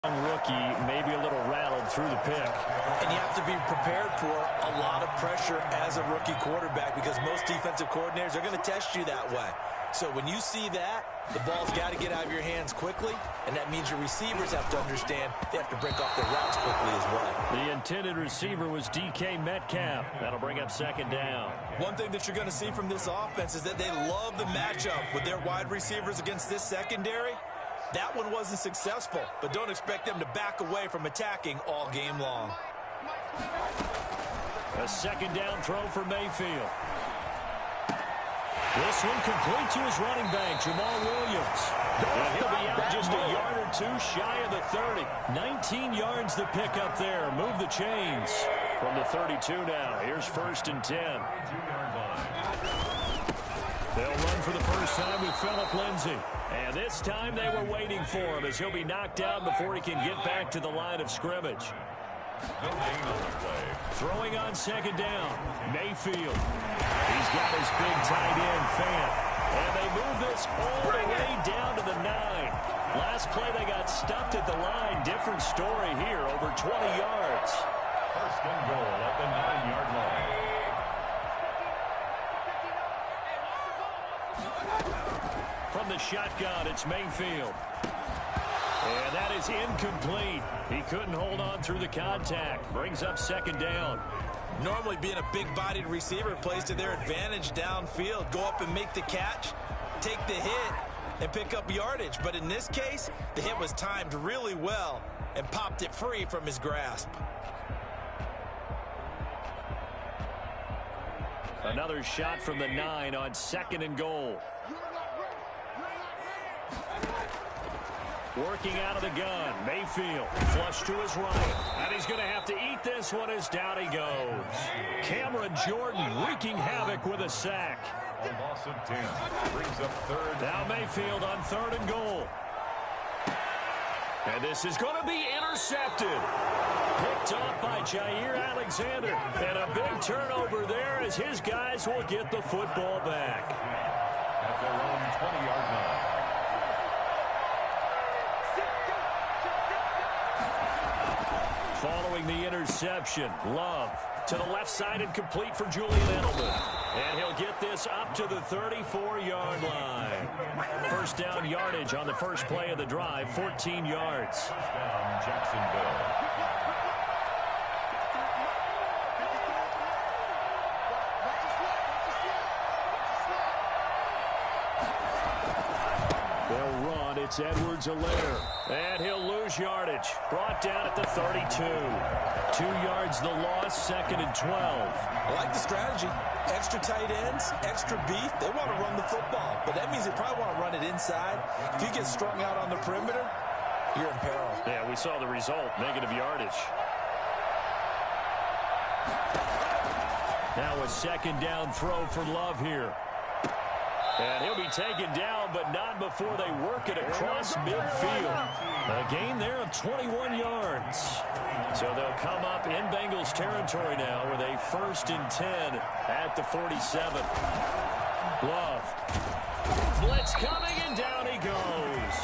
Rookie, maybe a little rattled through the pick. And you have to be prepared for a lot of pressure as a rookie quarterback because most defensive coordinators are going to test you that way. So when you see that, the ball's got to get out of your hands quickly, and that means your receivers have to understand they have to break off their routes quickly as well. The intended receiver was DK Metcalf. That'll bring up second down. One thing that you're going to see from this offense is that they love the matchup with their wide receivers against this secondary. That one wasn't successful, but don't expect them to back away from attacking all game long. A second down throw for Mayfield. This one complete to his running back, Jamal Williams. And he'll be out just a yard or two shy of the 30. 19 yards to pick up there. Move the chains. From the 32 now. Here's 1st and 10. They'll run for the first time with Phillip Lindsay. And this time they were waiting for him as he'll be knocked down before he can get back to the line of scrimmage. Throwing on second down, Mayfield. He's got his big tight end, Fant. And they move this all the way down to the 9. Last play they got stuffed at the line. Different story here, over 20 yards. 1st and goal at the 9-yard line. From the shotgun, it's Mayfield. And that is incomplete. He couldn't hold on through the contact. Brings up second down. Normally being a big-bodied receiver plays to their advantage downfield. Go up and make the catch, take the hit, and pick up yardage. But in this case, the hit was timed really well and popped it free from his grasp. Another shot from the 9 on 2nd and goal. Working out of the gun, Mayfield, flush to his right. And he's going to have to eat this one as down he goes. Cameron Jordan wreaking havoc with a sack. A loss of 10. Brings up 3rd. Now Mayfield on 3rd and goal. And this is going to be intercepted. Picked off by Jair Alexander. And a big turnover there as his guys will get the football back. At their own 20-yard line. Following the interception, Love to the left side and complete for Julian Edelman. And he'll get this up to the 34-yard line. First down yardage on the first play of the drive, 14 yards. First down, Jacksonville. They'll run. It's Edwards-Helaire. And he'll lose yardage. Brought down at the 32. 2 yards the loss, 2nd and 12. I like the strategy. Extra tight ends, extra beef. They want to run the football, but that means they probably want to run it inside. If you get strung out on the perimeter, you're in peril. Yeah, we saw the result, negative yardage. Now a second down throw for Love here. And he'll be taken down, but not before they work it across midfield. A gain there of 21 yards. So they'll come up in Bengals territory now with a 1st and 10 at the 47. Love. Blitz coming, and down he goes.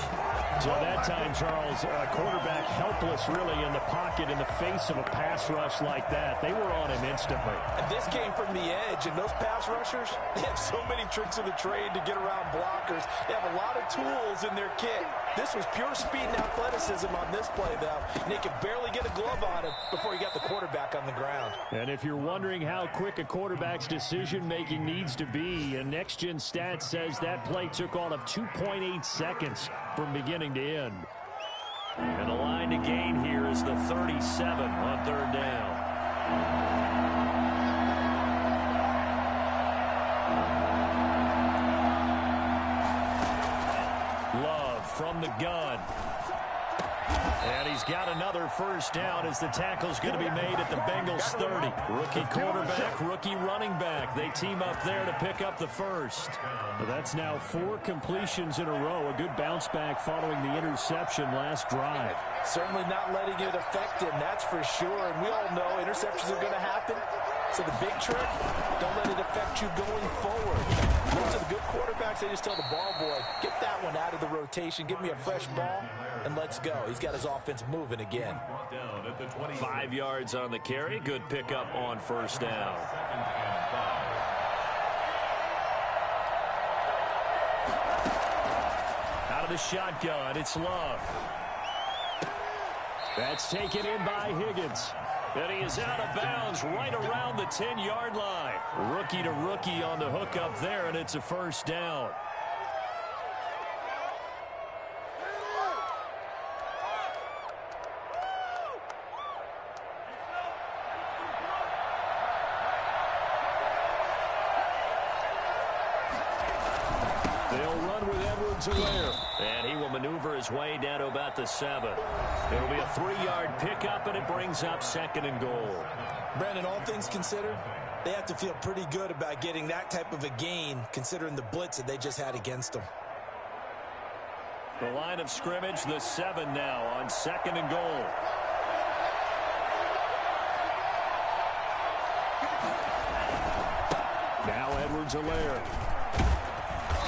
So that time, Charles, quarterback helpless really in the pocket in the face of a pass rush like that. They were on him instantly. And this came from the edge, and those pass rushers, they have so many tricks of the trade to get around blockers. They have a lot of tools in their kit. This was pure speed and athleticism on this play, though. And they could barely get a glove on him before he got the quarterback on the ground. And if you're wondering how quick a quarterback's decision-making needs to be, a next-gen stat says that play took all of 2.8 seconds from beginning to end. And the line to gain here is the 37 on 3rd down. From the gun. And he's got another first down as the tackle's going to be made at the Bengals 30. Rookie quarterback, rookie running back. They team up there to pick up the first. But that's now 4 completions in a row. A good bounce back following the interception last drive. Certainly not letting it affect him, that's for sure. And we all know interceptions are going to happen. So the big trick, don't let it affect you going forward. Most of the good quarterbacks, they just tell the ball boy, get that one out of the rotation. Give me a fresh ball. and let's go. He's got his offense moving again. Down at the 20. 5 yards on the carry. Good pickup on first down. Second and 5. Out of the shotgun, it's Love. That's taken in by Higgins. And he is out of bounds right around the 10-yard line. Rookie to rookie on the hook up there, and it's a first down. And he will maneuver his way down to about the 7. It'll be a 3-yard pickup, and it brings up 2nd and goal. Brandon, all things considered, they have to feel pretty good about getting that type of a gain, considering the blitz that they just had against them. The line of scrimmage, the 7 now on 2nd and goal. Now Edwards-Helaire.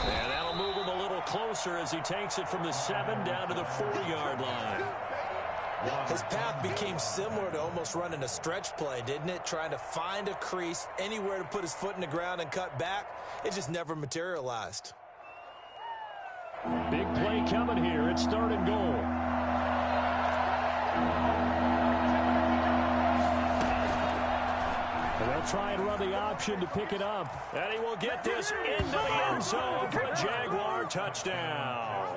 And that'll move him a little closer as he takes it from the 7 down to the 4-yard line. His path became similar to almost running a stretch play, didn't it? Trying to find a crease, anywhere to put his foot in the ground and cut back. It just never materialized. Big play coming here. It's 3rd and goal. And they'll try and run the option to pick it up. And he will get this into the end zone for a Jaguar touchdown.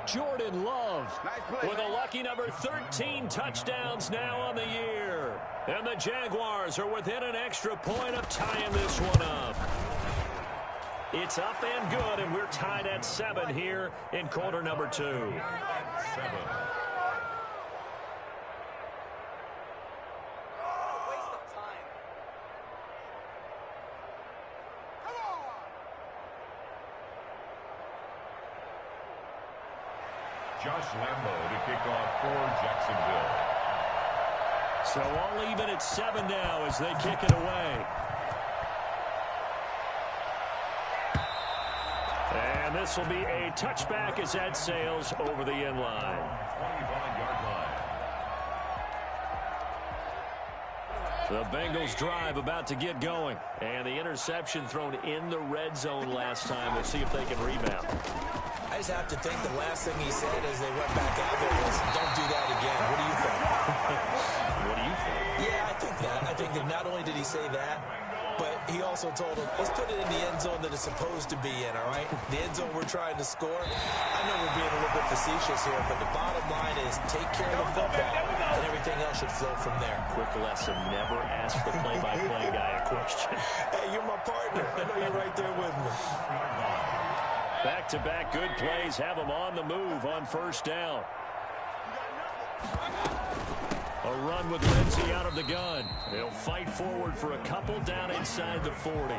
Jordan Love with a lucky number 13 touchdowns now on the year. And the Jaguars are within an extra point of tying this one up. It's up and good, and we're tied at 7 here in quarter number 2. 7. Josh Lambo to kick off for Jacksonville. So all even at 7 now as they kick it away. And this will be a touchback as that sails over the end line. 25-yard line. The Bengals drive about to get going. And the interception thrown in the red zone last time. We'll see if they can rebound. I just have to think the last thing he said as they went back out there was, don't do that again. What do you think? What do you think? Yeah, I think that. I think that not only did he say that, but he also told him, let's put it in the end zone that it's supposed to be in, all right? The end zone we're trying to score. I know we're being a little bit facetious here, but the bottom line is take care of the football, and everything else should flow from there. Quick lesson, never ask the play-by-play guy a question. Hey, you're my partner. I know you're right there with me. Back-to-back good plays have them on the move on first down. A run with Lindsey out of the gun. They'll fight forward for a couple down inside the 40.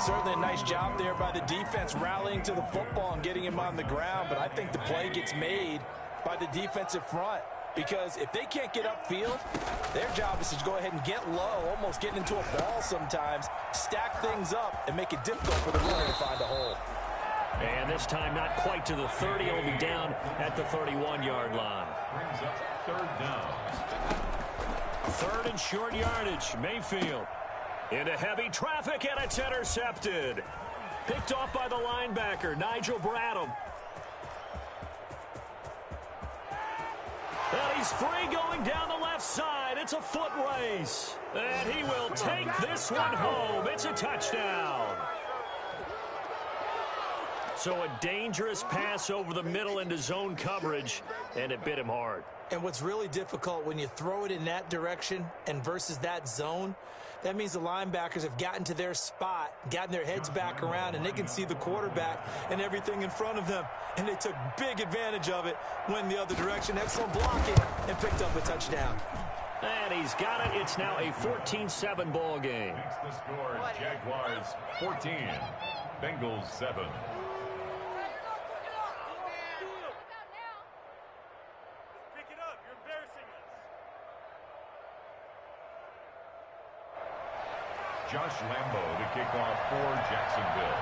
Certainly a nice job there by the defense rallying to the football and getting him on the ground, but I think the play gets made by the defensive front. Because if they can't get upfield, their job is to go ahead and get low, almost get into a ball sometimes, stack things up, and make it difficult for the runner to find a hole. And this time not quite to the 30. It'll be down at the 31-yard line. Brings up 3rd down. 3rd and short yardage. Mayfield into heavy traffic, and it's intercepted. Picked off by the linebacker, Nigel Bradham. And he's free going down the left side. It's a foot race. And he will take this one home. It's a touchdown. So a dangerous pass over the middle into zone coverage, and it bit him hard. And what's really difficult when you throw it in that direction and versus that zone, that means the linebackers have gotten to their spot, gotten their heads back around, and they can see the quarterback and everything in front of them. And they took big advantage of it, went the other direction, excellent blocking, and picked up a touchdown. And he's got it. It's now a 14-7 ball game. Makes the score Jaguars 14, Bengals 7. Josh Lambo to kick off for Jacksonville.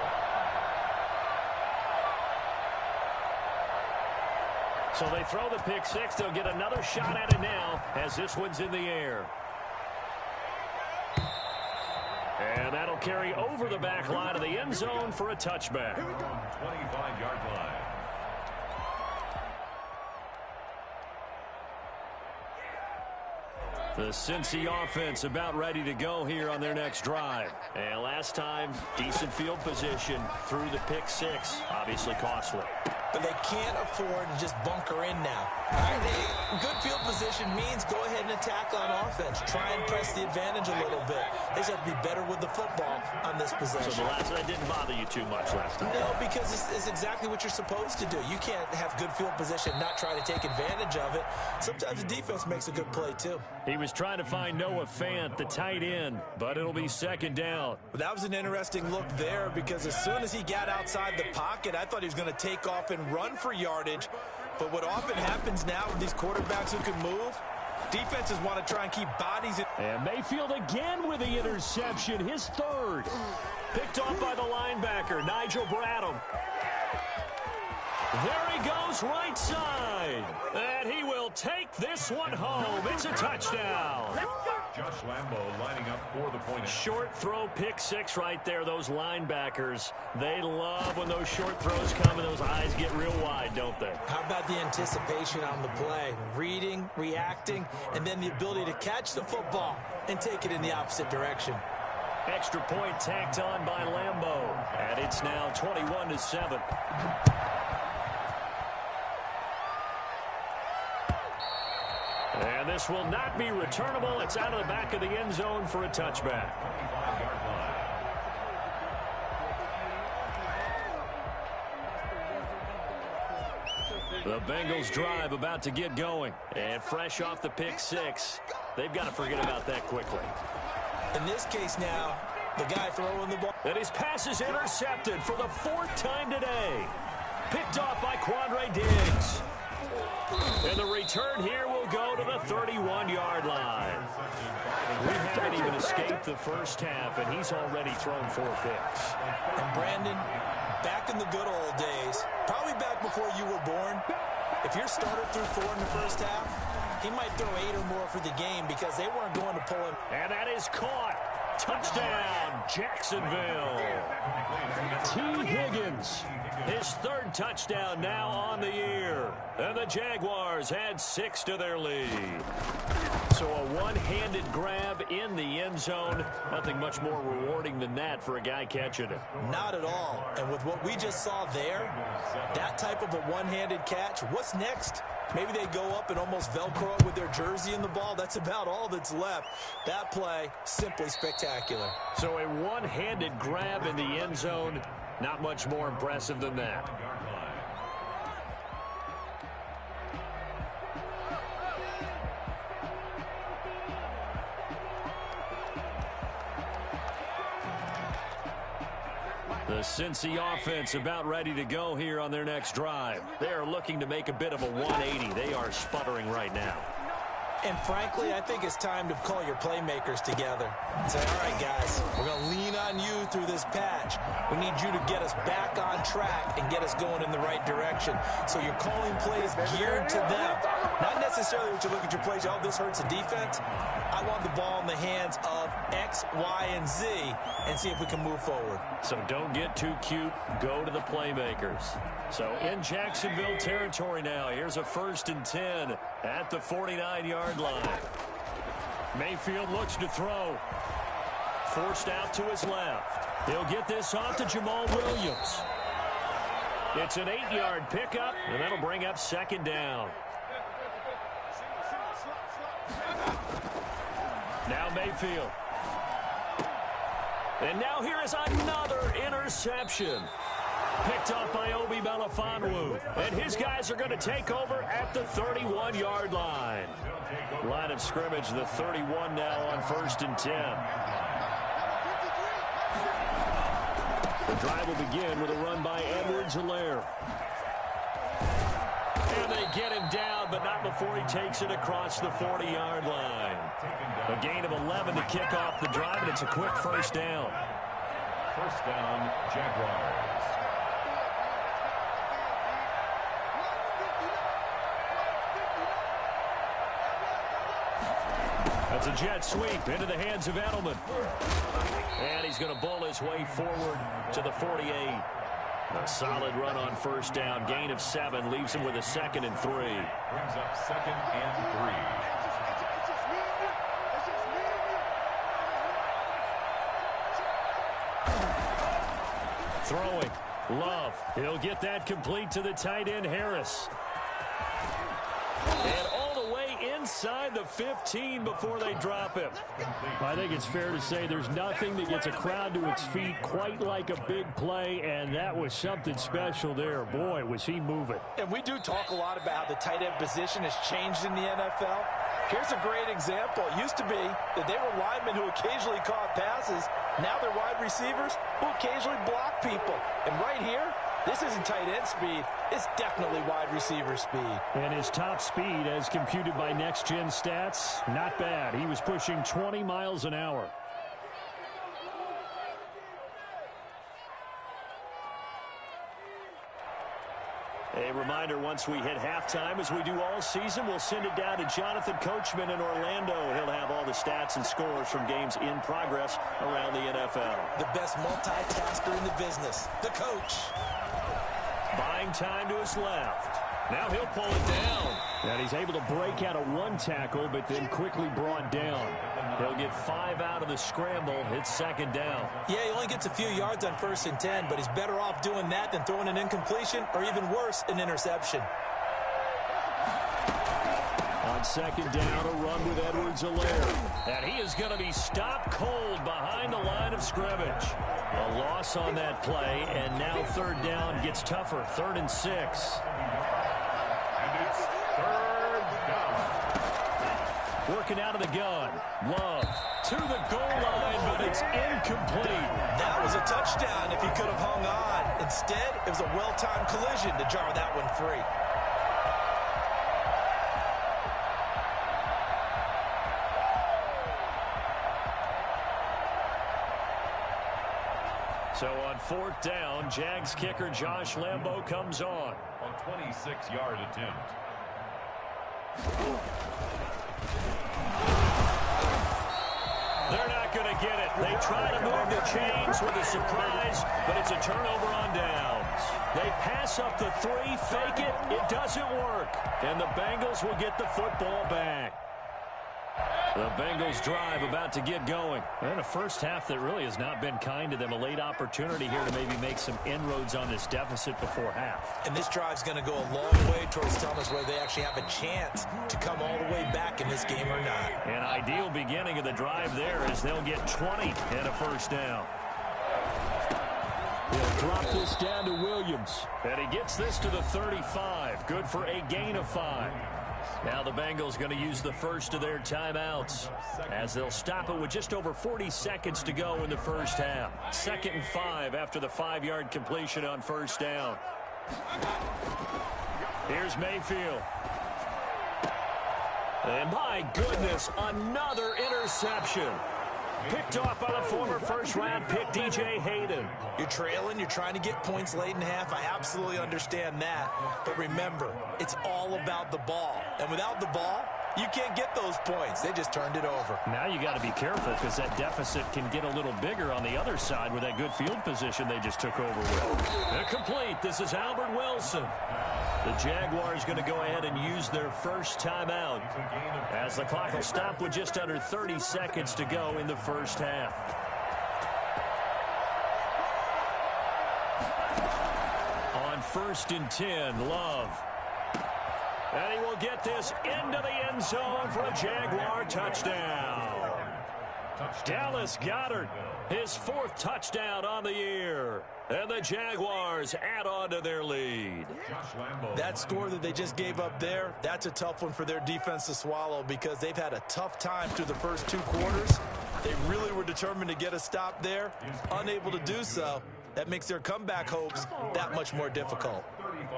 So they throw the pick six. They'll get another shot at it now as this one's in the air. And that'll carry over the back line of the end zone for a touchback. 25-yard line. The Cincy offense about ready to go here on their next drive. And last time, decent field position through the pick six. Obviously costly. But they can't afford to just bunker in now. All right, good field position means go ahead and attack on offense. Try and press the advantage a little bit. They just have to be better with the football on this possession. So the last one didn't bother you too much last time? No, because it's exactly what you're supposed to do. You can't have good field position, not try to take advantage of it. Sometimes the defense makes a good play, too. He was trying to find Noah Fant, the tight end, but it'll be second down. Well, that was an interesting look there because as soon as he got outside the pocket, I thought he was going to take off and run for yardage. But what often happens now with these quarterbacks who can move, defenses want to try and keep bodies in. And Mayfield again with the interception, his third. Picked off by the linebacker, Nigel Bradham. There he goes, right side. And he will take this one home. It's a touchdown. Josh Lambo lining up for the point. Short throw, pick six right there. Those linebackers, they love when those short throws come and those eyes get real wide, don't they? How about the anticipation on the play? Reading, reacting, and then the ability to catch the football and take it in the opposite direction. Extra point tacked on by Lambo. And it's now 21-7. And this will not be returnable. It's out of the back of the end zone for a touchback. The Bengals drive about to get going. And fresh off the pick six, they've got to forget about that quickly. In this case now, the guy throwing the ball. And his pass is intercepted for the fourth time today. Picked off by Quandre Diggs. And the return here will go to the 31-yard line. We haven't even escaped the first half, and he's already thrown 4 picks. And Brandon, back in the good old days, probably back before you were born, if your starter threw 4 in the first half, he might throw 8 or more for the game because they weren't going to pull him. And that is caught. Touchdown, Jacksonville. T. Higgins, his third touchdown now on the year. And the Jaguars add 6 to their lead. So a one-handed grab in the end zone. Nothing much more rewarding than that for a guy catching it. Not at all. And with what we just saw there, that type of a one-handed catch, what's next? Maybe they go up and almost Velcro it with their jersey in the ball. That's about all that's left. That play, simply spectacular. So a one-handed grab in the end zone, not much more impressive than that. The Cincy offense about ready to go here on their next drive. They are looking to make a bit of a 180. They are sputtering right now. And frankly, I think it's time to call your playmakers together and say, all right, guys, we're going to lean on you through this patch. We need you to get us back on track and get us going in the right direction. So you're calling plays geared to them. Not necessarily what you look at your plays, oh, this hurts the defense. I want the ball in the hands of X, Y, and Z and see if we can move forward. So don't get too cute. Go to the playmakers. So in Jacksonville territory now, here's a 1st and 10 at the 49-yard line. Mayfield looks to throw. Forced out to his left. He'll get this off to Jamal Williams. It's an 8-yard pickup, and that'll bring up 2nd down. Now Mayfield. And now here is another interception. Picked up by Obi Melifonwu. And his guys are going to take over at the 31-yard line. Line of scrimmage, the 31 now on 1st and 10. The drive will begin with a run by Edwards-Helaire. And they get him down, but not before he takes it across the 40-yard line. A gain of 11 to kick off the drive, and it's a quick 1st down. 1st down, Jaguars. That's a jet sweep into the hands of Edelman. And he's going to bowl his way forward to the 48. A solid run on first down. Gain of 7 leaves him with a 2nd and 3. Brings up 2nd and 3. Throwing. Love. He'll get that complete to the tight end, Harris. And all the way inside the 15 before they drop him. I think it's fair to say there's nothing that gets a crowd to its feet quite like a big play, and that was something special there. Boy, was he moving. And we do talk a lot about how the tight end position has changed in the NFL. Here's a great example. It used to be that they were linemen who occasionally caught passes. Now they're wide receivers who occasionally block people. And right here, this isn't tight end speed. It's definitely wide receiver speed. And his top speed, as computed by Next Gen Stats, not bad. He was pushing 20 miles an hour. A reminder, once we hit halftime, as we do all season, we'll send it down to Jonathan Coachman in Orlando. He'll have all the stats and scores from games in progress around the NFL. The best multitasker in the business, the coach. Buying time to his left. Now he'll pull it down. And he's able to break out of 1 tackle, but then quickly brought down. He'll get 5 out of the scramble. It's 2nd down. Yeah, he only gets a few yards on 1st and 10, but he's better off doing that than throwing an incompletion or even worse, an interception. On 2nd down, a run with Edwards-Helaire. And he is going to be stopped cold behind the line of scrimmage. A loss on that play, and now 3rd down gets tougher. 3rd and 6. And it's 3rd down. Working out of the gun. Love to the goal line, but it's incomplete. That was a touchdown if he could have hung on. Instead, it was a well-timed collision to jar that one free. So on 4th down, Jags kicker Josh Lambo comes on. On 26-yard attempt. They're not going to get it. They try to move the chains with a surprise, but it's a turnover on downs. They pass up the 3, fake it. It doesn't work. And the Bengals will get the football back. The Bengals drive about to get going. And a first half that really has not been kind to them. A late opportunity here to maybe make some inroads on this deficit before half. And this drive's going to go a long way towards telling us whether they actually have a chance to come all the way back in this game or not. An ideal beginning of the drive there as they'll get 20 and a first down. He'll drop this down to Williams. And he gets this to the 35. Good for a gain of 5. Now the Bengals going to use the first of their timeouts as they'll stop it with just over 40 seconds to go in the first half. 2nd and 5 after the 5-yard completion on first down. Here's Mayfield. And my goodness, another interception. Picked off by the former first-round pick, DJ Hayden. You're trailing, you're trying to get points late in half. I absolutely understand that. But remember, it's all about the ball. And without the ball, you can't get those points. They just turned it over. Now you got to be careful because that deficit can get a little bigger on the other side with that good field position they just took over with. Complete. This is Albert Wilson. The Jaguars going to go ahead and use their first timeout as the clock will stop with just under 30 seconds to go in the first half. On 1st and 10, Love. And he will get this into the end zone for a Jaguar touchdown. Dallas Goedert, his 4th touchdown on the year. And the Jaguars add on to their lead. That score that they just gave up there, that's a tough one for their defense to swallow because they've had a tough time through the first 2 quarters. They really were determined to get a stop there, unable to do so. That makes their comeback hopes that much more difficult.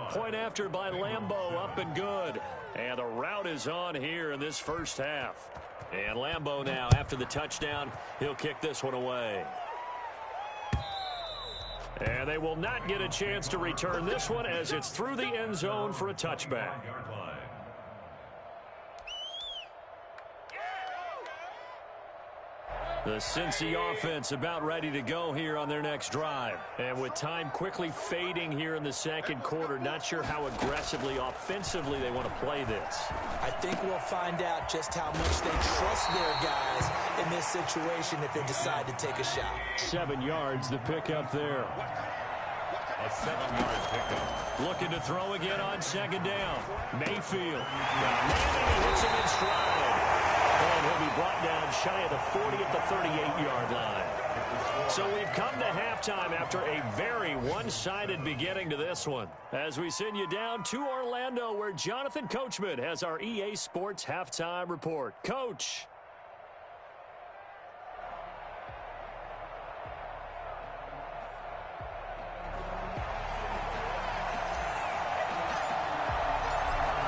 Point after by Lambo, up and good. And the route is on here in this first half. And Lambo now, after the touchdown, he'll kick this one away. And they will not get a chance to return this one as it's through the end zone for a touchback. The Cincy offense about ready to go here on their next drive. And with time quickly fading here in the second quarter, not sure how aggressively, offensively they want to play this. I think we'll find out just how much they trust their guys in this situation if they decide to take a shot. 7 yards, the pickup there. A 7-yard pickup. Looking to throw again on second down. Mayfield. Hits him in stride. And he'll be brought down shy of the 40 at the 38-yard line. So we've come to halftime after a very one-sided beginning to this one. As we send you down to Orlando, where Jonathan Coachman has our EA Sports halftime report. Coach.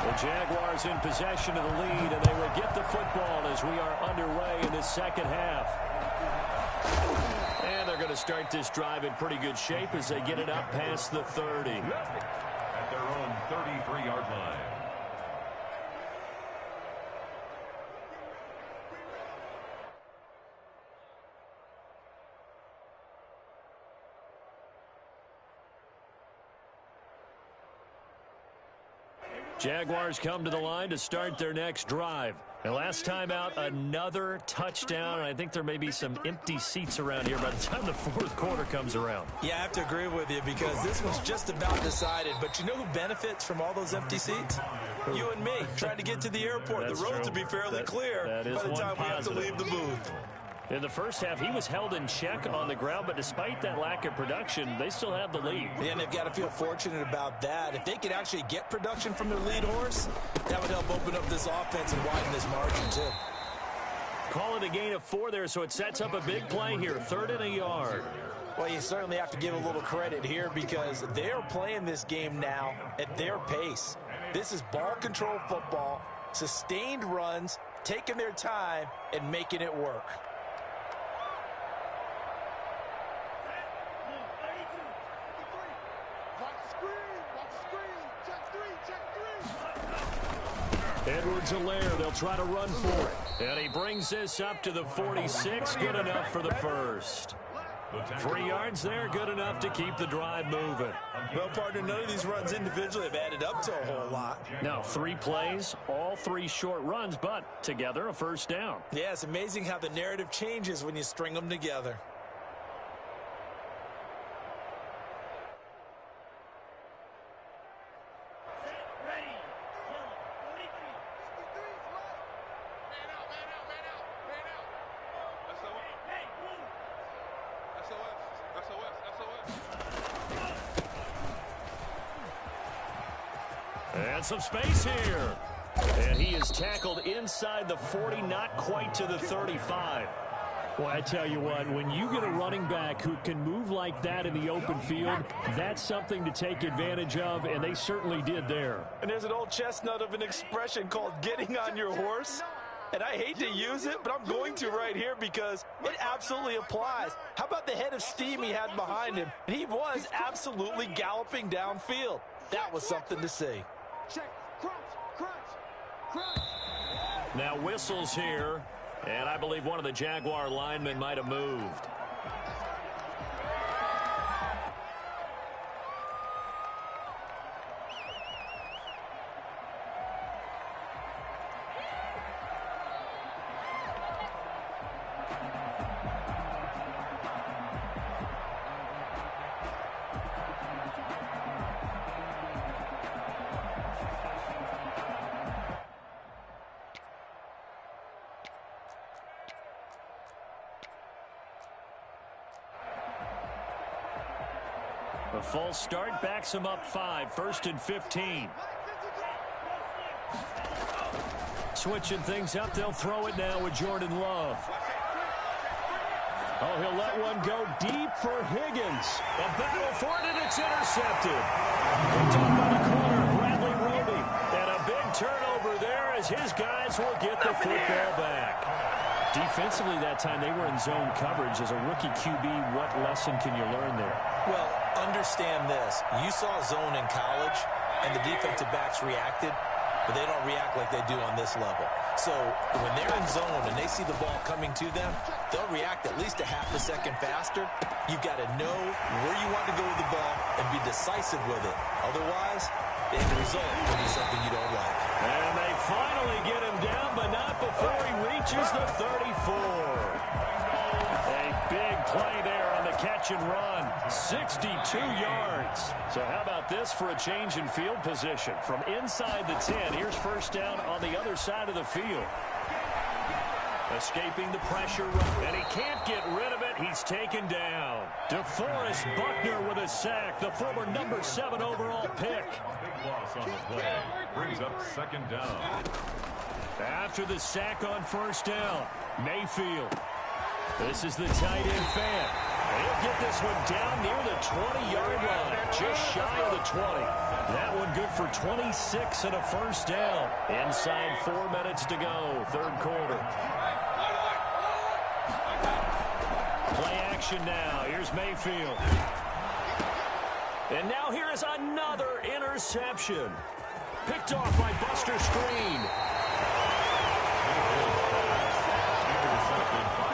The Jaguars in possession of the lead, and they will get the football as we are underway in this second half. And they're going to start this drive in pretty good shape as they get it up past the 30. At their own 33-yard line. Jaguars come to the line to start their next drive. And last time out, another touchdown. I think there may be some empty seats around here by the time the fourth quarter comes around. Yeah, I have to agree with you because this one's just about decided. But you know who benefits from all those empty seats? You and me, trying to get to the airport. That's the roads true. will be fairly clear by the time we have to leave the booth. In the first half, he was held in check on the ground, but despite that lack of production, they still have the lead. Yeah, and they've got to feel fortunate about that. If they could actually get production from their lead horse, that would help open up this offense and widen this margin, too. Call it a gain of 4 there, so it sets up a big play here, 3rd and a yard. Well, you certainly have to give a little credit here because they're playing this game now at their pace. This is ball control football, sustained runs, taking their time, and making it work. Edwards-Helaire, they'll try to run for it. And he brings this up to the 46, good enough for the first. 3 yards there, good enough to keep the drive moving. Well, partner, none of these runs individually have added up to a whole lot. Now, 3 plays, all 3 short runs, but together a first down. Yeah, it's amazing how the narrative changes when you string them together. And some space here. And he is tackled inside the 40, not quite to the 35. Well, I tell you what, when you get a running back who can move like that in the open field, that's something to take advantage of, and they certainly did there. And there's an old chestnut of an expression called getting on your horse. And I hate to use it, but I'm going to right here because it absolutely applies. How about the head of steam he had behind him? And he was absolutely galloping downfield. That was something to see. Check, crunch, crunch, crunch. Now whistles here, and I believe one of the Jaguar linemen might have moved. A false start backs him up 5, 1st and 15. Switching things up, they'll throw it now with Jordan Love. Oh, he'll let one go deep for Higgins. A battle for it, and it's intercepted. Picked up by the corner, Bradley Roby. And a big turnover there as his guys will get the football back. Defensively that time, they were in zone coverage. As a rookie QB, what lesson can you learn there? Well, understand this. You saw zone in college, and the defensive backs reacted. but they don't react like they do on this level. So when they're in zone and they see the ball coming to them, they'll react at least a half a second faster. You've got to know where you want to go with the ball and be decisive with it. Otherwise, the end result will be something you don't like. And they finally get him down, but not before he reaches the 34. A big play there on the catch and run. 62 yards. So how about this for a change in field position? From inside the 10, here's first down on the other side of the field. Escaping the pressure, and he can't get rid of it. He's taken down. DeForest Buckner with a sack, the former number 7 overall pick. Big loss on the play. Brings up second down. After the sack on first down, Mayfield. This is the tight end fan. He'll get this one down near the 20-yard line, just shy of the 20. That one good for 26 and a first down. Inside 4 minutes to go, third quarter. Play action now. Here's Mayfield. And now here is another interception. Picked off by Buster Skrine.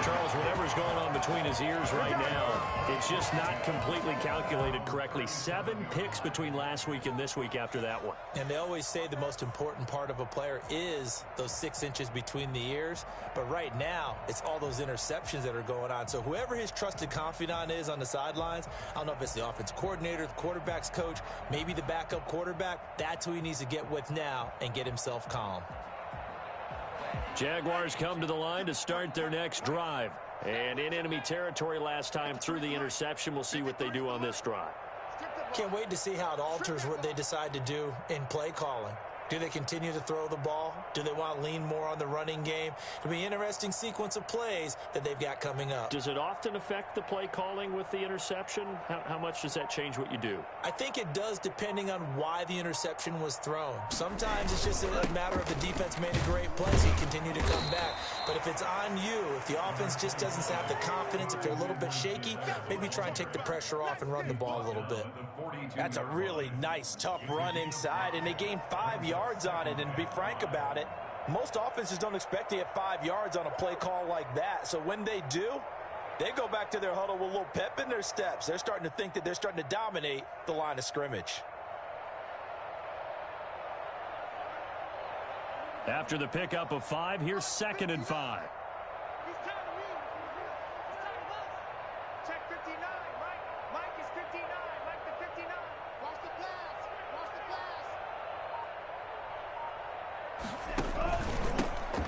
Charles, whatever's going on between his ears right now, it's just not completely calculated correctly. 7 picks between last week and this week after that one. And they always say the most important part of a player is those 6 inches between the ears. But right now, it's all those interceptions that are going on. So whoever his trusted confidant is on the sidelines, I don't know if it's the offensive coordinator, the quarterback's coach, maybe the backup quarterback, that's who he needs to get with now and get himself calm. Jaguars come to the line to start their next drive. And in enemy territory last time through the interception. We'll see what they do on this drive. Can't wait to see how it alters what they decide to do in play calling. Do they continue to throw the ball? Do they want to lean more on the running game? It'll be an interesting sequence of plays that they've got coming up. Does it often affect the play calling with the interception? How much does that change what you do? I think it does, depending on why the interception was thrown. Sometimes it's just a matter of the defense made a great play, so you continue to come back. But if it's on you, if the offense just doesn't have the confidence, if they're a little bit shaky, maybe try and take the pressure off and run the ball a little bit. That's a really nice, tough run inside, and they gained 5 yards on it. And to be frank about it, most offenses don't expect to get 5 yards on a play call like that. So when they do, they go back to their huddle with a little pep in their steps. They're starting to think that they're starting to dominate the line of scrimmage. After the pickup of 5, here's 2nd and 5. He's tired of me. He's tired of us. Check 59, Mike. Mike is 59. Mike the 59. Watch the pass. Watch the pass.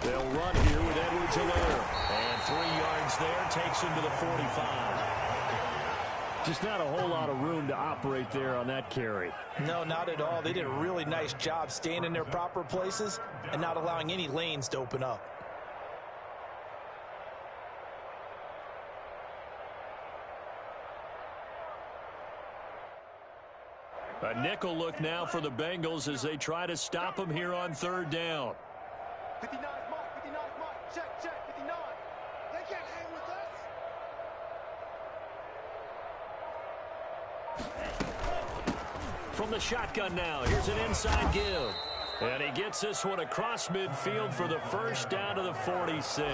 They'll run here with Edwards-Helaire. And 3 yards there takes him to the 45. Just not a whole lot of room to operate there on that carry. No, not at all. They did a really nice job staying in their proper places and not allowing any lanes to open up. A nickel look now for the Bengals as they try to stop him here on 3rd down. 59 Mike. 59 Mike. Check, 59. They can't hang with us. From the shotgun now, here's an inside give. And he gets this one across midfield for the first down to the 46.